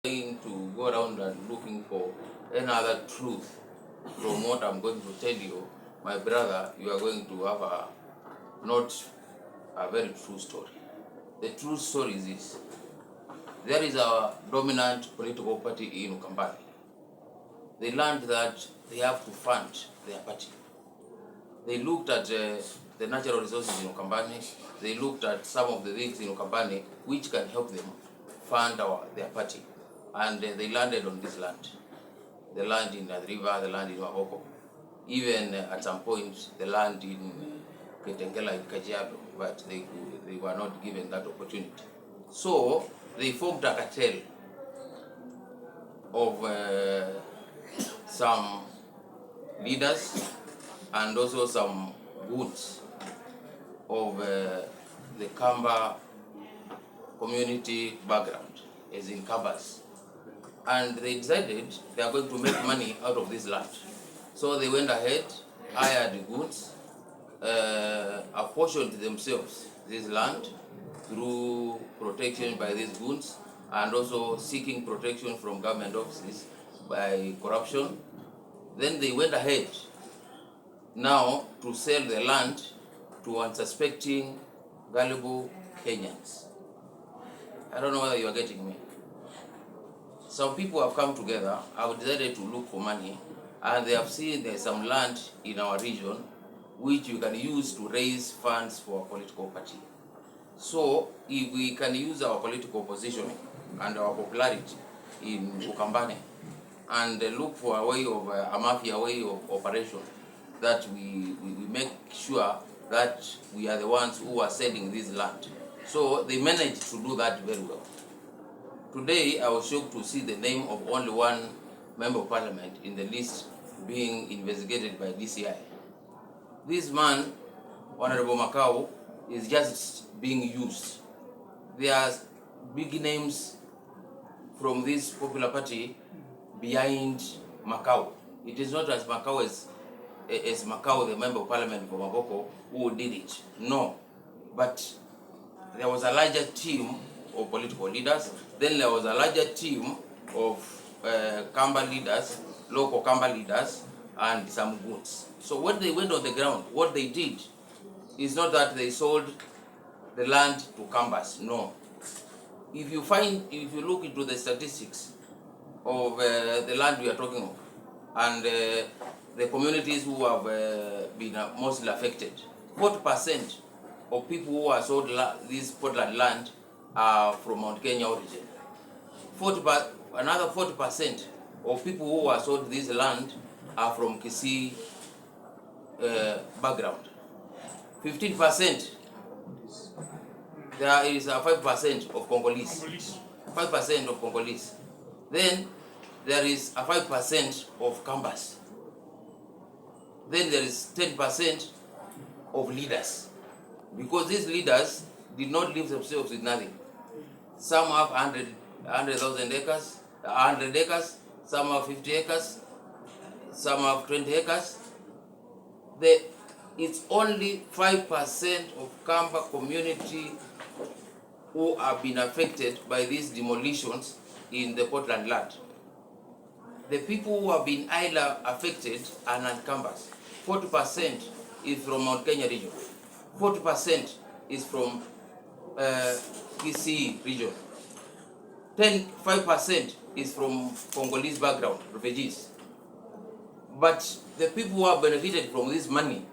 Going to go around and looking for another truth from what I'm going to tell you, my brother, you are going to have not a very true story. The true story is this. There is a dominant political party in Ukambani. They learned that they have to fund their party. They looked at the natural resources in Ukambani. They looked at some of the things in Ukambani which can help them fund their party. And they landed on this land. The land in the river, the land in Mavoko. Even at some point, the land in Ketengela in Kajiado, but they were not given that opportunity. So they formed a cartel of some leaders and also some goods of the Kamba community background, as in Kambas. And they decided they are going to make money out of this land. So they went ahead, hired goods, apportioned themselves this land through protection by these goods and also seeking protection from government offices by corruption. Then they went ahead now to sell the land to unsuspecting, gullible Kenyans. I don't know whether you are getting me. Some people have come together, have decided to look for money, and they have seen there's some land in our region which you can use to raise funds for a political party. So if we can use our political position and our popularity in Ukambani and look for a way of a mafia way of operation, that we make sure that we are the ones who are selling this land. So they managed to do that very well. Today, I was shocked to see the name of only one member of parliament in the list being investigated by DCI. This man, Honorable Macau, is just being used. There are big names from this popular party behind Macau. It is not as Macau as Macau, the member of parliament for Mavoko, who did it. No. But there was a larger team of political leaders. Then there was a larger team of Kamba leaders, local Kamba leaders, and some goods. So when they went on the ground, what they did is not that they sold the land to Kambas. No. If you look into the statistics of the land we are talking of, and the communities who have been mostly affected, 40% of people who are sold this Portland land are from Mount Kenya origin. Another 40% of people who are sold this land are from Kisii background. 15%, there is a 5% of Congolese. 5% of Congolese. Then there is a 5% of Kambas. Then there is 10% of leaders. Because these leaders did not leave themselves with nothing. Some have 100,000 acres, 100 acres, some have 50 acres, some have 20 acres. It's only 5% of Kamba community who have been affected by these demolitions in the Portland land. The people who have been either affected are non-Kambas. 40% is from Mount Kenya region. 40% is from Kisii region. 5% is from Congolese background, refugees. But the people who have benefited from this money,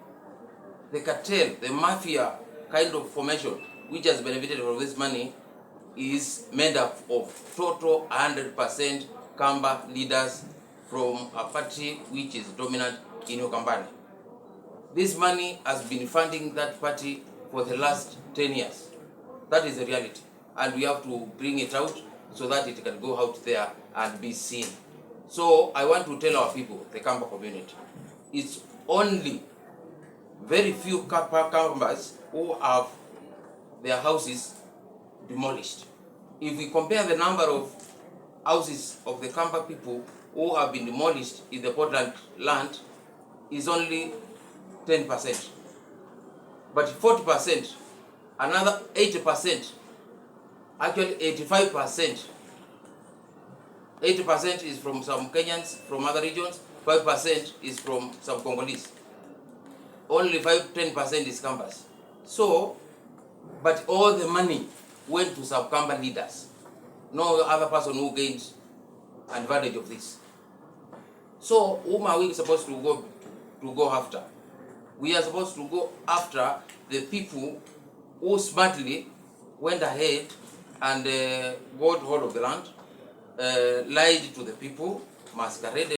the cartel, the mafia kind of formation, which has benefited from this money, is made up of total 100% Kamba leaders from a party which is dominant in Ukambani. This money has been funding that party for the last 10 years. That is the reality. And we have to bring it out so that it can go out there and be seen. So I want to tell our people, the Kamba community, it's only very few Kambas who have their houses demolished. If we compare the number of houses of the Kamba people who have been demolished in the Portland land, is only 10%. But 40%, another 80%, actually 85% 80% is from some Kenyans from other regions, 5% is from some Congolese. Only 10% is Kambas. So, but all the money went to some Kamba leaders. No other person who gained advantage of this. So, whom are we supposed to go after? We are supposed to go after the people who smartly went ahead and got hold of the land, lied to the people, masqueraded